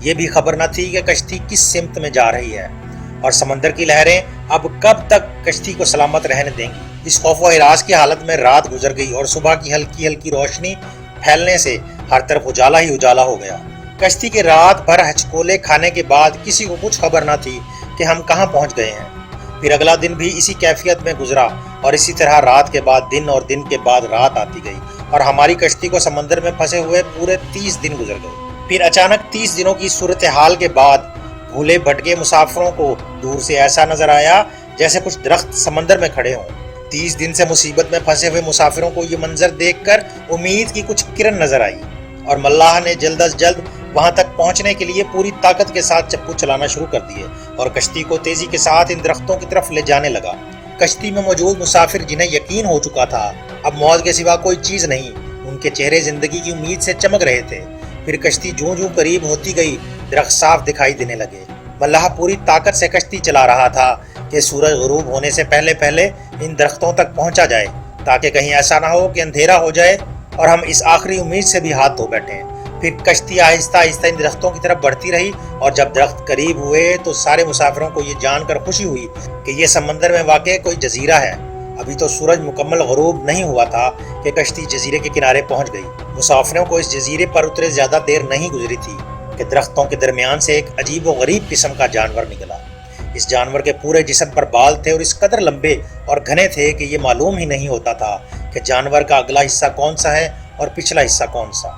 یہ بھی خبر نہ تھی کہ کشتی کس سمت میں جا رہی ہے اور سمندر کی لہریں اب کب تک کشتی کو سلامت رہنے دیں گی۔ اس خوف و ہراس کی حالت میں رات گزر گئی اور صبح کی ہلکی ہلکی روشنی پھیلنے سے ہر طرف اجالا ہی اجالا ہو گیا۔ کشتی کے رات بھر ہچکولے کھانے کے بعد کسی کو کچھ خبر نہ تھی کہ ہم کہاں پہنچ گئے ہیں۔ پھر اگلا دن بھی اسی کیفیت میں گزرا اور اسی طرح رات کے بعد دن اور دن کے بعد رات آتی گئی اور ہماری کشتی کو سمندر میں پھنسے ہوئے پورے 30 دن گزر گئے۔ پھر اچانک 30 دنوں کی صورتحال کے بعد بھولے بھٹکے مسافروں کو دور سے ایسا نظر آیا جیسے کچھ درخت سمندر میں کھڑے ہوں۔ 30 دن سے مصیبت میں پھنسے ہوئے مسافروں کو یہ منظر دیکھ کر امید کی کچھ کرن نظر آئی اور ملاح نے جلد از جلد وہاں تک پہنچنے کے لیے پوری طاقت کے ساتھ چپو چلانا شروع کر دیے اور کشتی کو تیزی کے ساتھ ان درختوں کی طرف لے جانے لگا۔ کشتی میں موجود مسافر جنہیں یقین ہو چکا تھا اب موت کے سوا کوئی چیز نہیں، ان کے چہرے زندگی کی امید سے چمک رہے تھے۔ پھر کشتی جوں جوں قریب ہوتی گئی درخت صاف دکھائی دینے لگے۔ ملاح پوری طاقت سے کشتی چلا رہا تھا کہ سورج غروب ہونے سے پہلے پہلے ان درختوں تک پہنچا جائے تاکہ کہیں ایسا نہ ہو کہ اندھیرا ہو جائے اور ہم اس آخری امید سے بھی ہاتھ دھو بیٹھیں۔ پھر کشتی آہستہ آہستہ ان درختوں کی طرف بڑھتی رہی اور جب درخت قریب ہوئے تو سارے مسافروں کو یہ جان کر خوشی ہوئی کہ یہ سمندر میں واقع کوئی جزیرہ ہے۔ ابھی تو سورج مکمل غروب نہیں ہوا تھا کہ کشتی جزیرے کے کنارے پہنچ گئی۔ مسافروں کو اس جزیرے پر اترے زیادہ دیر نہیں گزری تھی کہ درختوں کے درمیان سے ایک عجیب و غریب قسم کا جانور نکلا۔ اس جانور کے پورے جسم پر بال تھے اور اس قدر لمبے اور گھنے تھے کہ یہ معلوم ہی نہیں ہوتا تھا کہ جانور کا اگلا حصہ کون سا ہے اور پچھلا حصہ کون سا۔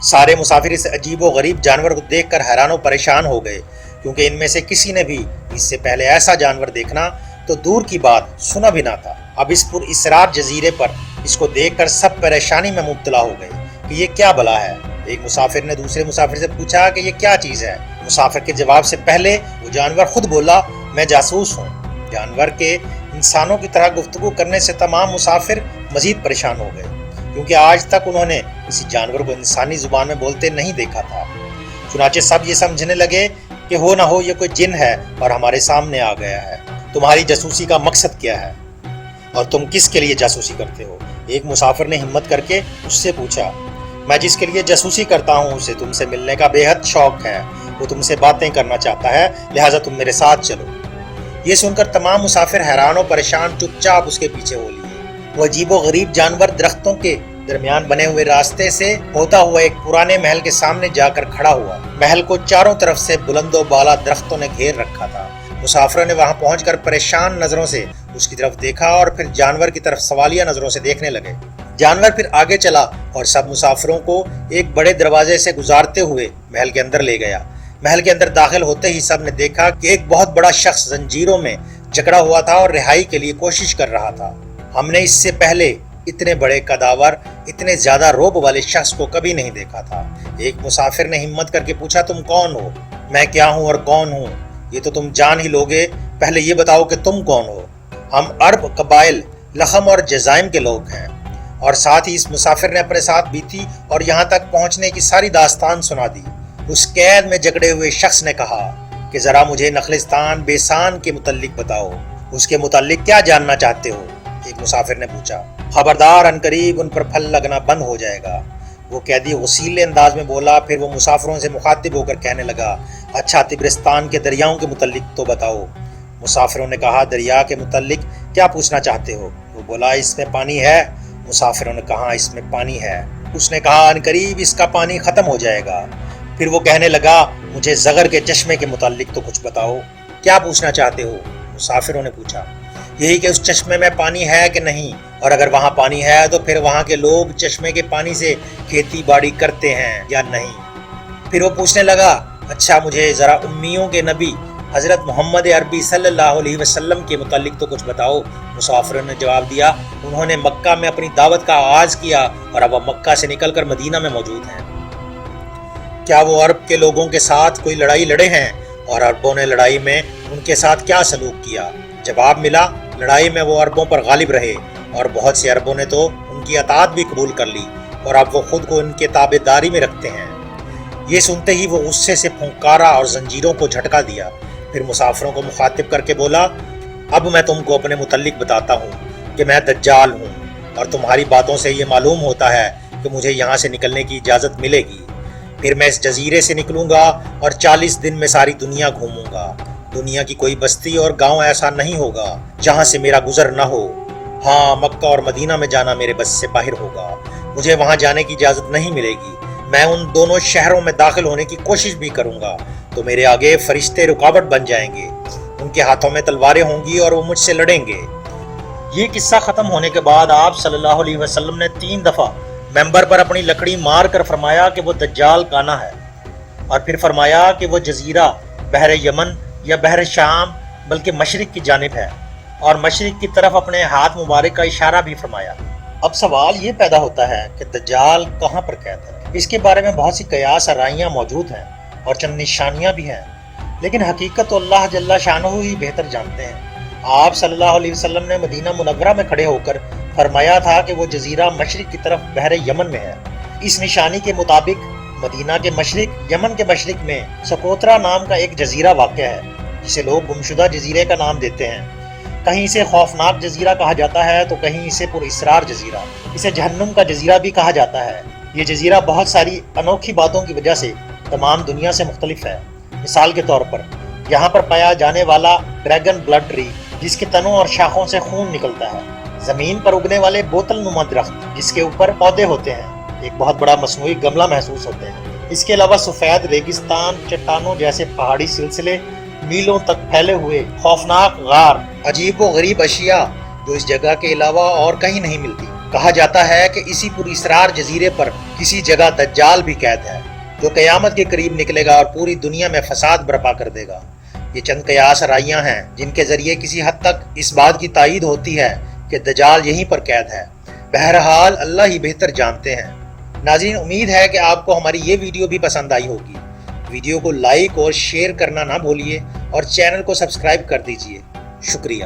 سارے مسافر اس عجیب و غریب جانور کو دیکھ کر حیران و پریشان ہو گئے کیونکہ ان میں سے کسی نے بھی اس سے پہلے ایسا جانور دیکھنا تو دور کی بات سنا بھی نہ تھا۔ اب اس پر اسرار جزیرے پر اس کو دیکھ کر سب پریشانی میں مبتلا ہو گئے کہ یہ کیا بلا ہے۔ ایک مسافر نے دوسرے مسافر سے پوچھا کہ یہ کیا چیز ہے۔ مسافر کے جواب سے پہلے وہ جانور خود بولا، میں جاسوس ہوں۔ جانور کے انسانوں کی طرح گفتگو کرنے سے تمام مسافر مزید پریشان ہو گئے کیونکہ آج تک انہوں نے کسی جانور کو انسانی زبان میں بولتے نہیں دیکھا تھا۔ چنانچہ سب یہ سمجھنے لگے کہ ہو نہ ہو یہ کوئی جن ہے اور ہمارے سامنے آ گیا ہے۔ تمہاری جاسوسی کا مقصد کیا ہے اور تم کس کے لیے جاسوسی کرتے ہو؟ ایک مسافر نے ہمت کر کے اس سے پوچھا۔ میں جس کے لیے جاسوسی کرتا ہوں اسے تم سے ملنے کا بے حد شوق ہے، وہ تم سے باتیں کرنا چاہتا ہے، لہٰذا تم میرے ساتھ چلو۔ یہ سن کر تمام مسافر حیران و پریشان چپ چاپ اس کے پیچھے ہو لیے۔ وہ عجیب و غریب جانور درختوں کے درمیان بنے ہوئے راستے سے ہوتا ہوا ایک پرانے محل کے سامنے جا کر کھڑا ہوا۔ محل کو چاروں طرف سے بلند و بالا درختوں نے گھیر رکھا تھا۔ مسافروں نے وہاں پہنچ کر پریشان نظروں سے اس کی طرف دیکھا اور پھر جانور کی طرف سوالیہ نظروں سے دیکھنے لگے۔ جانور پھر آگے چلا اور سب مسافروں کو ایک بڑے دروازے سے گزارتے ہوئے محل کے اندر لے گیا۔ محل کے اندر داخل ہوتے ہی سب نے دیکھا کہ ایک بہت بڑا شخص زنجیروں میں جکڑا ہوا تھا اور رہائی کے لیے کوشش کر رہا تھا۔ ہم نے اس سے پہلے اتنے بڑے قداور، اتنے زیادہ روب والے شخص کو کبھی نہیں دیکھا تھا۔ ایک مسافر نے ہمت کر کے پوچھا، تم کون ہو؟ میں کیا ہوں اور کون ہوں یہ تو تم جان ہی لوگے، پہلے یہ بتاؤ کہ تم کون ہو؟ ہم عرب قبائل لخم اور جزائم کے لوگ ہیں۔ اور ساتھ ہی اس مسافر نے اپنے ساتھ بیتی اور یہاں تک پہنچنے کی ساری داستان سنا دی۔ اس قید میں جکڑے ہوئے شخص نے کہا کہ ذرا مجھے نخلستان بیسان کے متعلق بتاؤ، اس کے متعلق کیا جاننا چاہتے ہو؟ ایک مسافر نے پوچھا۔ خبردار، عنقریب ان پر پھل لگنا بند ہو جائے گا، وہ قیدی غصیلے انداز میں بولا۔ پھر وہ مسافروں سے مخاطب ہو کر کہنے لگا، اچھا طبرستان کے دریاؤں کے متعلق تو بتاؤ۔ مسافروں نے کہا، دریا کے متعلق کیا پوچھنا چاہتے ہو؟ وہ بولا، اس میں پانی ہے۔ مسافروں نے کہا، اس میں پانی ہے۔ اس نے کہا، عنقریب اس کا پانی ختم ہو جائے گا۔ پھر وہ کہنے لگا، مجھے زغر کے چشمے کے متعلق تو کچھ بتاؤ۔ کیا پوچھنا چاہتے ہو؟ مسافروں نے پوچھا۔ یہی کہ اس چشمے میں پانی ہے کہ نہیں، اور اگر وہاں پانی ہے تو پھر وہاں کے لوگ چشمے کے پانی سے کھیتی باڑی کرتے ہیں یا نہیں۔ پھر وہ پوچھنے لگا، اچھا مجھے ذرا امیوں کے نبی حضرت محمد عربی صلی اللہ علیہ وسلم کے متعلق تو کچھ بتاؤ۔ مسافروں نے جواب دیا، انہوں نے مکہ میں اپنی دعوت کا آغاز کیا اور اب وہ مکہ سے نکل کر مدینہ میں موجود ہیں۔ کیا وہ عرب کے لوگوں کے ساتھ کوئی لڑائی لڑے ہیں اور عربوں نے لڑائی میں ان کے ساتھ کیا سلوک کیا؟ جواب ملا، لڑائی میں وہ عربوں پر غالب رہے اور بہت سے عربوں نے تو ان کی اطاعت بھی قبول کر لی اور اب وہ خود کو ان کے تابع داری میں رکھتے ہیں۔ یہ سنتے ہی وہ غصے سے پھنکارا اور زنجیروں کو جھٹکا دیا۔ پھر مسافروں کو مخاطب کر کے بولا، اب میں تم کو اپنے متعلق بتاتا ہوں کہ میں دجال ہوں اور تمہاری باتوں سے یہ معلوم ہوتا ہے کہ مجھے یہاں سے نکلنے کی اجازت ملے گی۔ پھر میں اس جزیرے سے نکلوں گا اور 40 دن میں ساری دنیا گھوموں گا۔ دنیا کی کوئی بستی اور گاؤں ایسا نہیں ہوگا جہاں سے میرا گزر نہ ہو۔ ہاں، مکہ اور مدینہ میں جانا میرے بس سے باہر ہوگا، مجھے وہاں جانے کی اجازت نہیں ملے گی۔ میں ان دونوں شہروں میں داخل ہونے کی کوشش بھی کروں گا تو میرے آگے فرشتے رکاوٹ بن جائیں گے، ان کے ہاتھوں میں تلواریں ہوں گی اور وہ مجھ سے لڑیں گے۔ یہ قصہ ختم ہونے کے بعد آپ صلی اللہ علیہ وسلم نے 3 دفعہ ممبر پر اپنی لکڑی مار کر فرمایا کہ وہ دجال کانا ہے، اور پھر فرمایا کہ وہ جزیرہ بحر یمن یا بحر شام بلکہ مشرق کی جانب ہے، اور مشرق کی طرف اپنے ہاتھ مبارک کا اشارہ بھی فرمایا۔ اب سوال یہ پیدا ہوتا ہے کہ دجال کہاں پر قید ہے؟ اس کے بارے میں بہت سی قیاس آرائیاں موجود ہیں اور چند نشانیاں بھی ہیں، لیکن حقیقت تو اللہ جل شانہ ہی بہتر جانتے ہیں۔ آپ صلی اللہ علیہ وسلم نے مدینہ منورہ میں کھڑے ہو کر فرمایا تھا کہ وہ جزیرہ مشرق کی طرف بحر یمن میں ہے۔ اس نشانی کے مطابق مدینہ کے مشرق، یمن کے مشرق میں سکوترا نام کا ایک جزیرہ واقع ہے، جسے لوگ گمشدہ جزیرے کا نام دیتے ہیں۔ کہیں اسے خوفناک جزیرہ کہا جاتا ہے تو کہیں اسے پر اسرار جزیرہ، اسے جہنم کا جزیرہ بھی کہا جاتا ہے۔ یہ جزیرہ بہت ساری انوکھی باتوں کی وجہ سے تمام دنیا سے مختلف ہے۔ مثال کے طور پر یہاں پر پایا جانے والا ڈریگن بلڈ ٹری، جس کے تنوں اور شاخوں سے خون نکلتا ہے، زمین پر اگنے والے بوتل نما درخت جس کے اوپر پودے ہوتے ہیں، ایک بہت بڑا مصنوعی گملہ محسوس ہوتے ہیں۔ اس کے علاوہ سفید ریگستان، چٹانوں جیسے پہاڑی سلسلے، میلوں تک پھیلے ہوئے خوفناک غار، عجیب و غریب اشیاء جو اس جگہ کے علاوہ اور کہیں نہیں ملتی۔ کہا جاتا ہے کہ اسی پر اسرار جزیرے پر کسی جگہ دجال بھی قید ہے، جو قیامت کے قریب نکلے گا اور پوری دنیا میں فساد برپا کر دے گا۔ یہ چند قیاس آرائیاں ہیں جن کے ذریعے کسی حد تک اس بات کی تائید ہوتی ہے کہ دجال یہیں پر قید ہے۔ بہرحال اللہ ہی بہتر جانتے ہیں۔ ناظرین، امید ہے کہ آپ کو ہماری یہ ویڈیو بھی پسند آئی ہوگی۔ ویڈیو کو لائک اور شیئر کرنا نہ بھولیے اور چینل کو سبسکرائب کر دیجیے۔ شکریہ۔